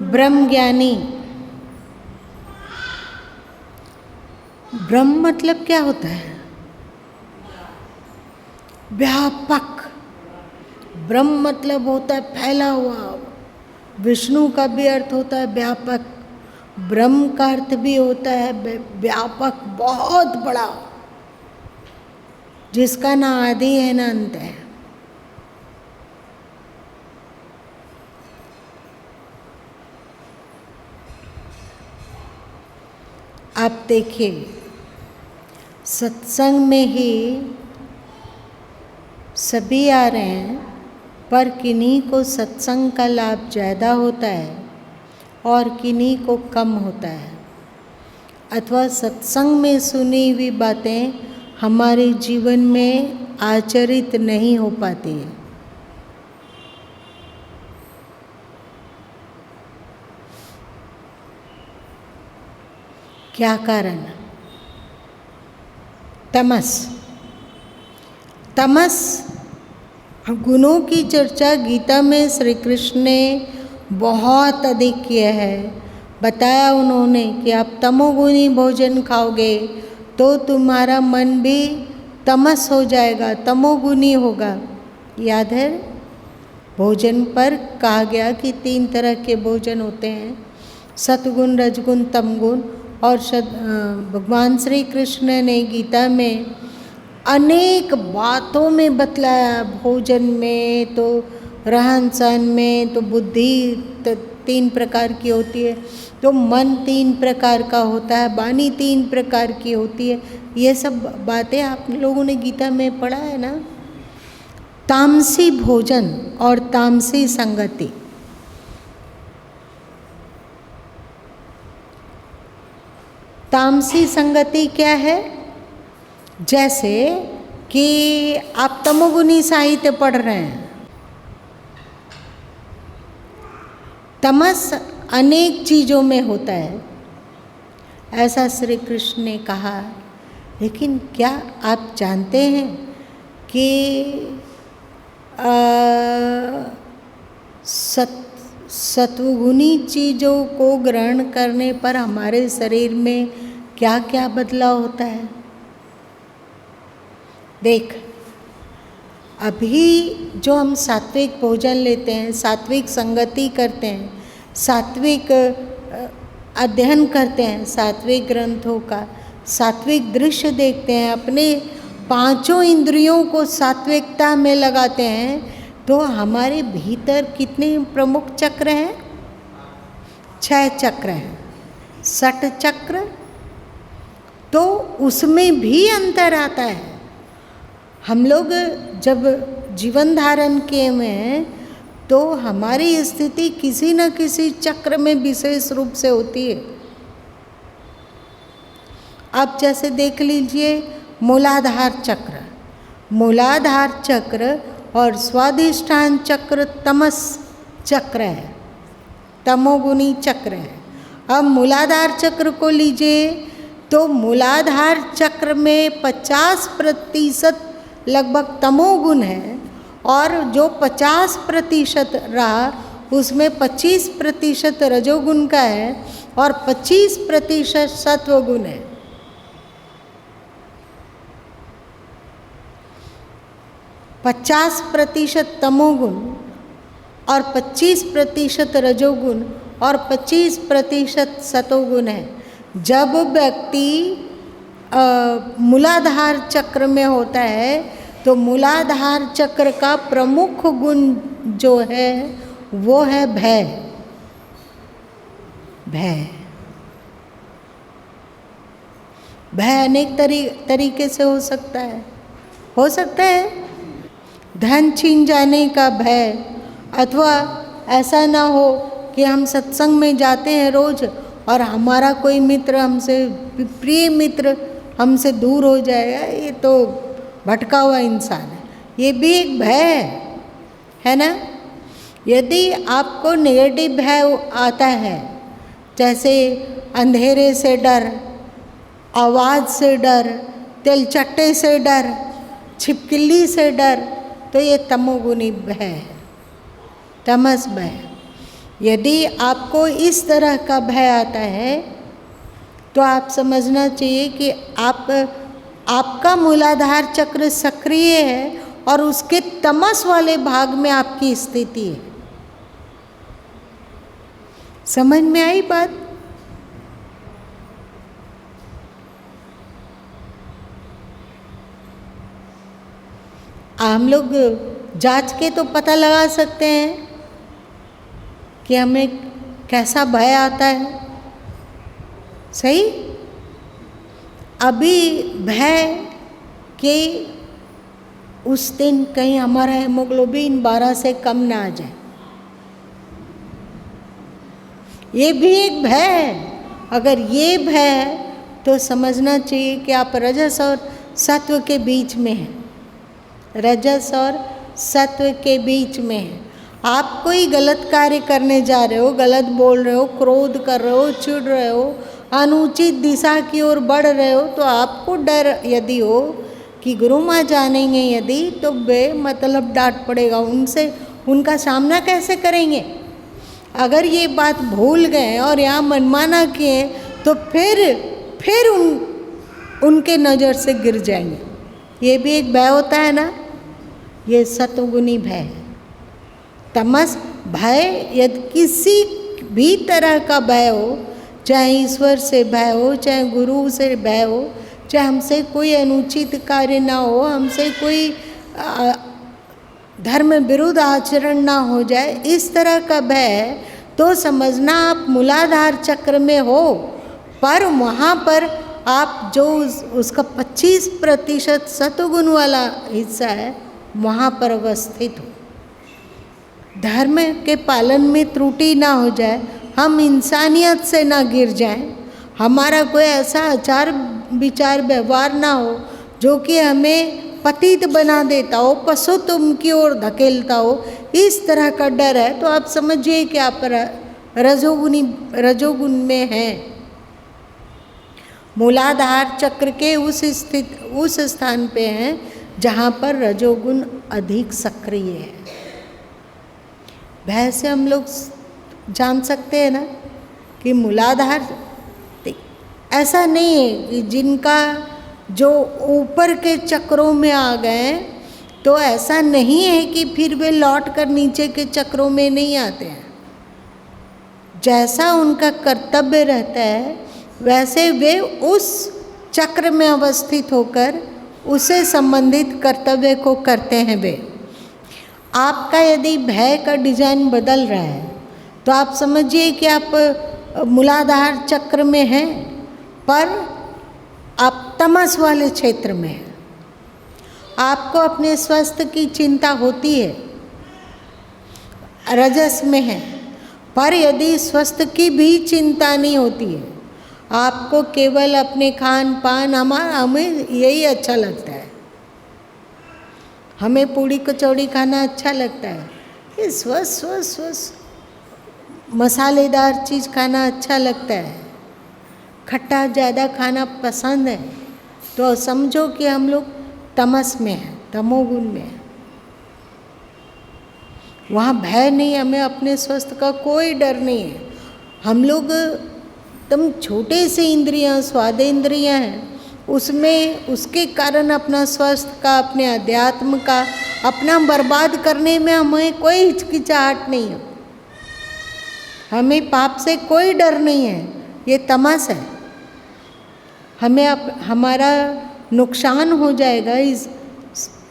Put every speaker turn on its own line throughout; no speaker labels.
ब्रह्म ज्ञानी। ब्रह्म मतलब क्या होता है? व्यापक। ब्रह्म मतलब होता है फैला हुआ। विष्णु का भी अर्थ होता है व्यापक। ब्रह्म का अर्थ भी होता है व्यापक, बहुत बड़ा, जिसका ना आदि है ना अंत है। आप देखिए, सत्संग में ही सभी आ रहे हैं, पर किन्हीं को सत्संग का लाभ ज़्यादा होता है और किन्हीं को कम होता है, अथवा सत्संग में सुनी हुई बातें हमारे जीवन में आचरित नहीं हो पाती है। क्या कारण? तमस। तमस गुणों की चर्चा गीता में श्री कृष्ण ने बहुत अधिक किया है। बताया उन्होंने कि आप तमोगुणी भोजन खाओगे तो तुम्हारा मन भी तमस हो जाएगा, तमोगुणी होगा। याद है? भोजन पर कहा गया कि 3 तरह के भोजन होते हैं, सतगुण, रजगुण, तमगुण। और भगवान श्री कृष्ण ने गीता में अनेक बातों में बतलाया, भोजन में तो, रहन सहन में तो, बुद्धि 3 प्रकार की होती है, तो मन 3 प्रकार का होता है, वाणी 3 प्रकार की होती है। ये सब बातें आप लोगों ने गीता में पढ़ा है ना। तामसी भोजन और तामसी संगति। तामसी संगति क्या है? जैसे कि आप तमोगुणी साहित्य पढ़ रहे हैं। तमस अनेक चीज़ों में होता है, ऐसा श्री कृष्ण ने कहा। लेकिन क्या आप जानते हैं कि सत्वगुणी चीज़ों को ग्रहण करने पर हमारे शरीर में क्या क्या बदलाव होता है? देख, अभी जो हम सात्विक भोजन लेते हैं, सात्विक संगति करते हैं, सात्विक अध्ययन करते हैं, सात्विक ग्रंथों का, सात्विक दृश्य देखते हैं, अपने 5 इंद्रियों को सात्विकता में लगाते हैं, तो हमारे भीतर कितने प्रमुख चक्र हैं? 6 चक्र हैं। षट चक्र, तो उसमें भी अंतर आता है। हम लोग जब जीवन धारण किए में, तो हमारी स्थिति किसी न किसी चक्र में विशेष रूप से होती है। आप जैसे देख लीजिए, मूलाधार चक्र, मूलाधार चक्र और स्वाधिष्ठान चक्र तमस चक्र है, तमोगुणी चक्र है। अब मूलाधार चक्र को लीजिए, तो मूलाधार चक्र में 50% लगभग तमोगुण है, और जो 50% रहा उसमें 25% रजोगुण का है और 25% सत्वगुण है। 50% तमोगुण और 25% रजोगुण और 25% सतोगुण है। जब व्यक्ति मूलाधार चक्र में होता है, तो मूलाधार चक्र का प्रमुख गुण जो है वो है भय। भय भय अनेक तरीके से हो सकता है। हो सकता है धन छीन जाने का भय, अथवा ऐसा ना हो कि हम सत्संग में जाते हैं रोज और हमारा कोई मित्र, हमसे प्रिय मित्र हमसे दूर हो जाएगा, ये तो भटका हुआ इंसान है। ये भी एक भय है ना। यदि आपको नेगेटिव भय आता है, जैसे अंधेरे से डर, आवाज़ से डर, तिलचट्टे से डर, छिपकली से डर, तो ये तमोगुणी भय है, तमस भय। यदि आपको इस तरह का भय आता है तो आप समझना चाहिए कि आपका मूलाधार चक्र सक्रिय है और उसके तमस वाले भाग में आपकी स्थिति है। समझ में आई बात? हम लोग जांच के तो पता लगा सकते हैं कि हमें कैसा भय आता है। सही? अभी भय कि उस दिन कहीं हमारा हेमोग्लोबिन 12 से कम ना आ जाए, ये भी एक भय है। अगर ये भय है तो समझना चाहिए कि आप रजस और सत्व के बीच में हैं, रजस और सत्व के बीच में हैं। आप कोई गलत कार्य करने जा रहे हो, गलत बोल रहे हो, क्रोध कर रहे हो, चिढ़ रहे हो, अनुचित दिशा की ओर बढ़ रहे हो, तो आपको डर यदि हो कि गुरु माँ जानेंगे यदि, तो बेमतलब डांट पड़ेगा उनसे, उनका सामना कैसे करेंगे? अगर ये बात भूल गए और यहाँ मनमाना किए तो फिर उनके नज़र से गिर जाएंगे। ये भी एक भय होता है ना, ये सत्वगुणी भय है। तमस भय यदि किसी भी तरह का भय हो, चाहे ईश्वर से भय हो, चाहे गुरु से भय हो, चाहे हमसे कोई अनुचित कार्य ना हो, हमसे कोई धर्म विरुद्ध आचरण ना हो जाए, इस तरह का भय, तो समझना आप मूलाधार चक्र में हो, पर वहाँ पर आप जो उसका 25% सत्वगुण वाला हिस्सा है वहाँ पर अवस्थित हो। धर्म के पालन में त्रुटि ना हो जाए, हम इंसानियत से ना गिर जाएं, हमारा कोई ऐसा आचार विचार व्यवहार ना हो जो कि हमें पतित बना देता हो, पशुत्व की ओर धकेलता हो, इस तरह का डर है तो आप समझिए कि आप रजोगुण में हैं। मूलाधार चक्र के उस स्थान पे हैं जहाँ पर रजोगुण अधिक सक्रिय है। भय से हम लोग जान सकते हैं ना कि मूलाधार ऐसा नहीं है कि जिनका जो ऊपर के चक्रों में आ गए तो ऐसा नहीं है कि फिर वे लौट कर नीचे के चक्रों में नहीं आते हैं। जैसा उनका कर्तव्य रहता है वैसे वे उस चक्र में अवस्थित होकर उससे संबंधित कर्तव्य को करते हैं। वे आपका यदि भय का डिजाइन बदल रहा है तो आप समझिए कि आप मूलाधार चक्र में हैं पर आप तमस वाले क्षेत्र में हैं। आपको अपने स्वास्थ्य की चिंता होती है, रजस में है, पर यदि स्वास्थ्य की भी चिंता नहीं होती है, आपको केवल अपने खान पान, हमें यही अच्छा लगता है, हमें पूड़ी कचौड़ी खाना अच्छा लगता है, ये स्वस्थ मसालेदार चीज़ खाना अच्छा लगता है, खट्टा ज़्यादा खाना पसंद है, तो समझो कि हम लोग तमस में हैं, तमोगुण में हैं। वहाँ भय नहीं, हमें अपने स्वास्थ्य का कोई डर नहीं है। हम लोग एकदम छोटे से इंद्रियाँ, स्वाद इंद्रियाँ हैं, उसमें उसके कारण अपना स्वास्थ्य का, अपने अध्यात्म का, अपना बर्बाद करने में हमें कोई हिचकिचाहट नहीं है। हमें पाप से कोई डर नहीं है, ये तमस है। हमें हमारा नुकसान हो जाएगा, इस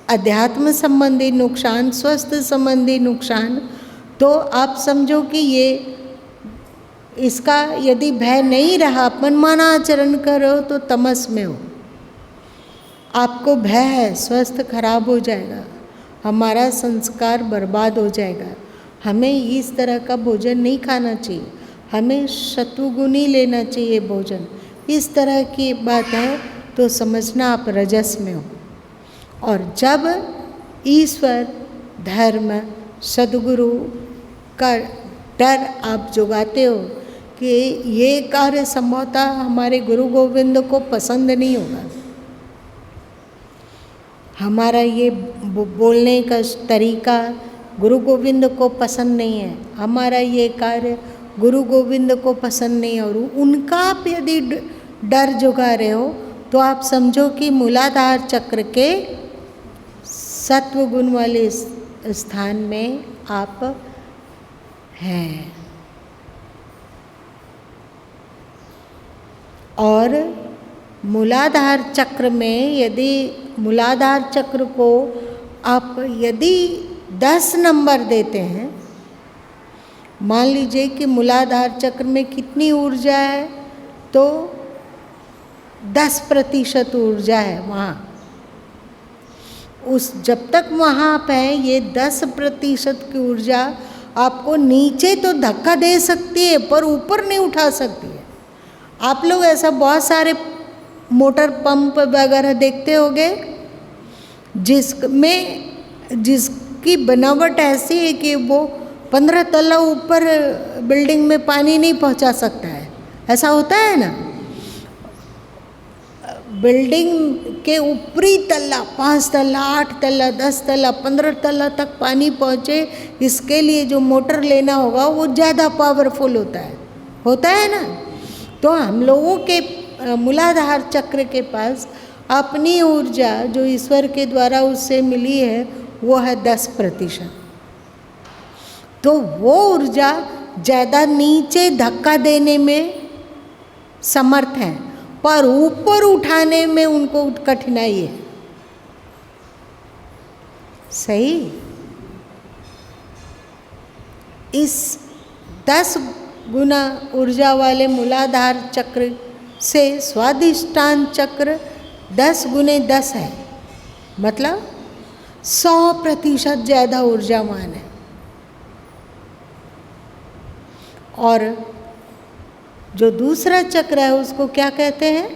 अध्यात्म संबंधी नुकसान, स्वास्थ्य संबंधी नुकसान, तो आप समझो कि ये इसका यदि भय नहीं रहा, मनमाना आचरण करो तो तमस में हो। आपको भय है स्वास्थ्य खराब हो जाएगा, हमारा संस्कार बर्बाद हो जाएगा, हमें इस तरह का भोजन नहीं खाना चाहिए, हमें सत्वगुणी लेना चाहिए भोजन, इस तरह की बात है तो समझना आप रजस में हो। और जब ईश्वर, धर्म, सद्गुरु का डर आप जुगाते हो कि ये कार्य संभवतः हमारे गुरु गोविंद को पसंद नहीं होगा, हमारा ये बोलने का तरीका, गुरु गोविंद को पसंद नहीं है, हमारा ये कार्य गुरु गोविंद को पसंद नहीं है, और उनका आप यदि डर जुगा रहे हो तो आप समझो कि मूलाधार चक्र के सत्व गुण वाले स्थान में आप हैं। और मूलाधार चक्र में यदि मूलाधार चक्र को आप यदि 10 नंबर देते हैं, मान लीजिए कि मूलाधार चक्र में कितनी ऊर्जा है, तो 10% ऊर्जा है वहाँ। उस जब तक वहाँ आप हैं, ये 10% की ऊर्जा आपको नीचे तो धक्का दे सकती है पर ऊपर नहीं उठा सकती है। आप लोग ऐसा बहुत सारे मोटर पंप वगैरह देखते होंगे जिसकी बनावट ऐसी है कि वो 15 तल्ला ऊपर बिल्डिंग में पानी नहीं पहुंचा सकता है। ऐसा होता है ना, बिल्डिंग के ऊपरी तल्ला 5 तल्ला 8 तल्ला 10 तल्ला 15 तल्ला तक पानी पहुँचे, इसके लिए जो मोटर लेना होगा वो ज़्यादा पावरफुल होता है ना। तो हम लोगों के मूलाधार चक्र के पास अपनी ऊर्जा जो ईश्वर के द्वारा उससे मिली है वो है 10%। तो वो ऊर्जा ज़्यादा नीचे धक्का देने में समर्थ है, पर ऊपर उठाने में उनको कठिनाई है। सही। इस 10 गुना ऊर्जा वाले मूलाधार चक्र से स्वाधिष्ठान चक्र 10 गुने 10 है, मतलब 100% ज़्यादा ऊर्जावान है। और जो दूसरा चक्र है उसको क्या कहते हैं?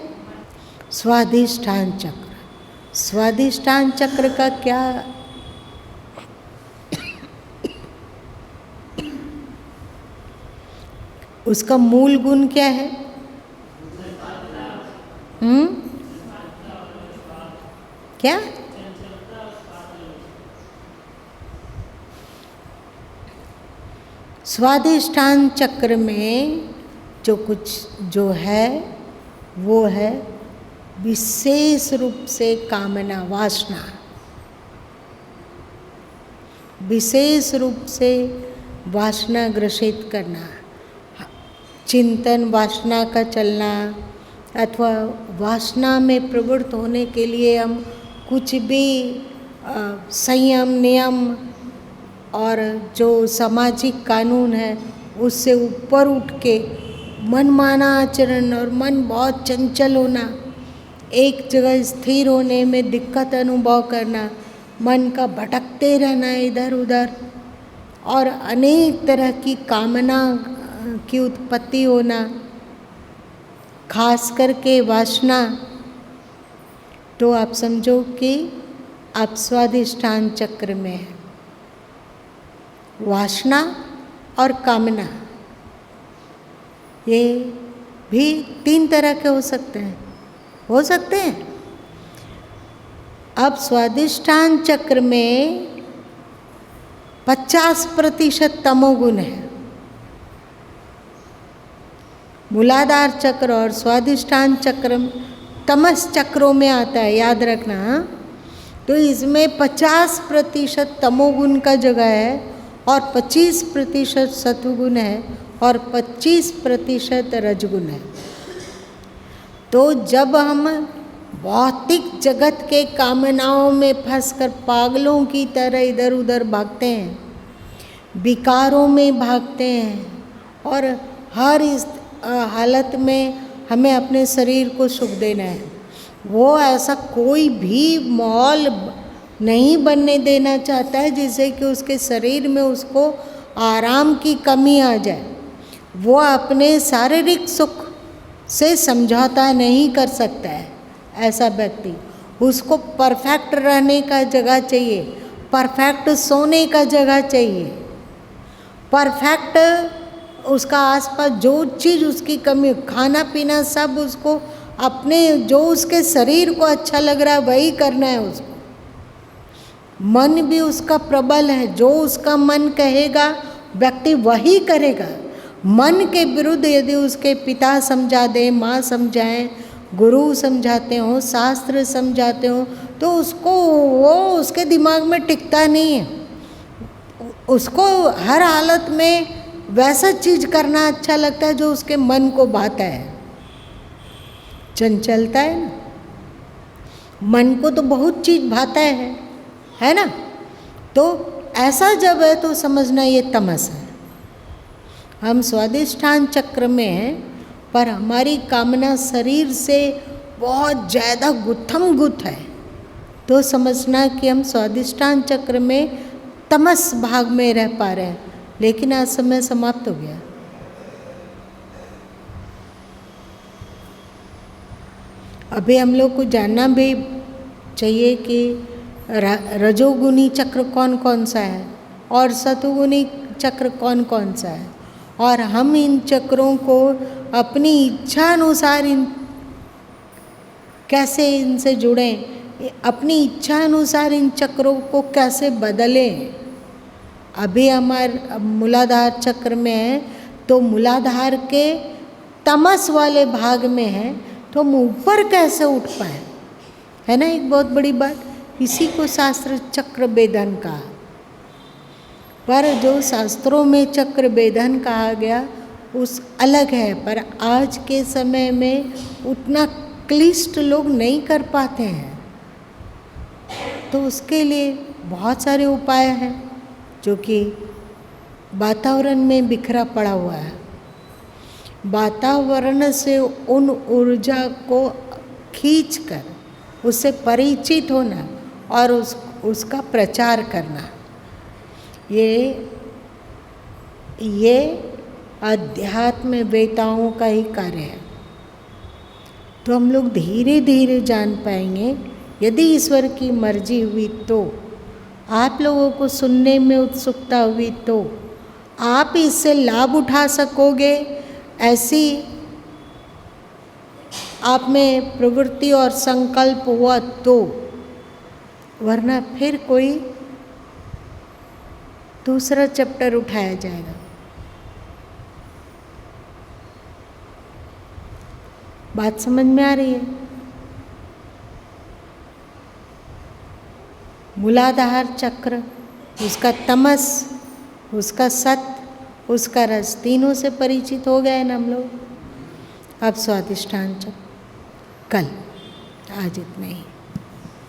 स्वाधिष्ठान चक्र। स्वाधिष्ठान चक्र का क्या उसका मूल गुण क्या है? क्या? स्वाधिष्ठान चक्र में जो है वो है विशेष रूप से कामना वासना, विशेष रूप से वासना ग्रसित करना, चिंतन वासना का चलना, अथवा वासना में प्रवृत्त होने के लिए हम कुछ भी संयम नियम और जो सामाजिक कानून है उससे ऊपर उठ के मनमाना आचरण और मन बहुत चंचल होना, एक जगह स्थिर होने में दिक्कत अनुभव करना, मन का भटकते रहना इधर उधर, और अनेक तरह की कामना की उत्पत्ति होना, खास करके वासना। तो आप समझो कि आप स्वाधिष्ठान चक्र में है। वासना और कामना ये भी 3 तरह के हो सकते हैं। अब स्वाधिष्ठान चक्र में 50% तमोगुण है। मूलाधार चक्र और स्वाधिष्ठान चक्र तमस चक्रों में आता है, याद रखना। तो इसमें 50% तमोगुण का जगह है और 25% सत्वगुण है और 25% रजगुण है। तो जब हम भौतिक जगत के कामनाओं में फंसकर पागलों की तरह इधर उधर भागते हैं, विकारों में भागते हैं, और हर इस हालत में हमें अपने शरीर को सुख देना है, वो ऐसा कोई भी माहौल नहीं बनने देना चाहता है जिससे कि उसके शरीर में उसको आराम की कमी आ जाए। वो अपने शारीरिक सुख से समझौता नहीं कर सकता है ऐसा व्यक्ति। उसको परफेक्ट रहने का जगह चाहिए, परफेक्ट सोने का जगह चाहिए, परफेक्ट उसका आसपास जो चीज़ उसकी कमी, खाना पीना सब उसको अपने जो उसके शरीर को अच्छा लग रहा है वही करना है उसको। मन भी उसका प्रबल है, जो उसका मन कहेगा व्यक्ति वही करेगा। मन के विरुद्ध यदि उसके पिता समझा दें, माँ समझाएं, गुरु समझाते हो, शास्त्र समझाते हो, तो उसको वो उसके दिमाग में टिकता नहीं है। उसको हर हालत में वैसा चीज करना अच्छा लगता है जो उसके मन को भाता है। चंचलता है ना, मन को तो बहुत चीज भाता है ना। तो ऐसा जब है तो समझना ये तमस है। हम स्वाधिष्ठान चक्र में हैं, पर हमारी कामना शरीर से बहुत ज़्यादा गुत्थम गुत्थ है, तो समझना कि हम स्वाधिष्ठान चक्र में तमस भाग में रह पा रहे हैं। लेकिन आज समय समाप्त हो गया। अभी हम लोग को जानना भी चाहिए कि रजोगुनी चक्र कौन कौन सा है और सतोगुनी चक्र कौन कौन सा है, और हम इन चक्रों को अपनी इच्छा अनुसार कैसे इनसे जुड़ें, अपनी इच्छा अनुसार इन चक्रों को कैसे बदलें। अभी हमारे मूलाधार चक्र में है, तो मूलाधार के तमस वाले भाग में है, तो हम ऊपर कैसे उठ पाए, है ना एक बहुत बड़ी बात। इसी को शास्त्र चक्र भेदन कहा। पर जो शास्त्रों में चक्र भेदन कहा गया उस अलग है, पर आज के समय में उतना क्लिष्ट लोग नहीं कर पाते हैं। तो उसके लिए बहुत सारे उपाय हैं जो कि वातावरण में बिखरा पड़ा हुआ है। वातावरण से उन ऊर्जा को खींचकर उससे परिचित होना और उसका प्रचार करना, ये अध्यात्म वेताओं का ही कार्य है। तो हम लोग धीरे धीरे जान पाएंगे, यदि ईश्वर की मर्जी हुई तो, आप लोगों को सुनने में उत्सुकता हुई तो आप इससे लाभ उठा सकोगे। ऐसी आप में प्रवृत्ति और संकल्प हुआ तो, वरना फिर कोई दूसरा चैप्टर उठाया जाएगा। बात समझ में आ रही है? मूलाधार चक्र, उसका तमस, उसका सत, उसका रस, तीनों से परिचित हो गए ना हम लोग। अब स्वाधिष्ठान चक्र कल, आज इतना ही।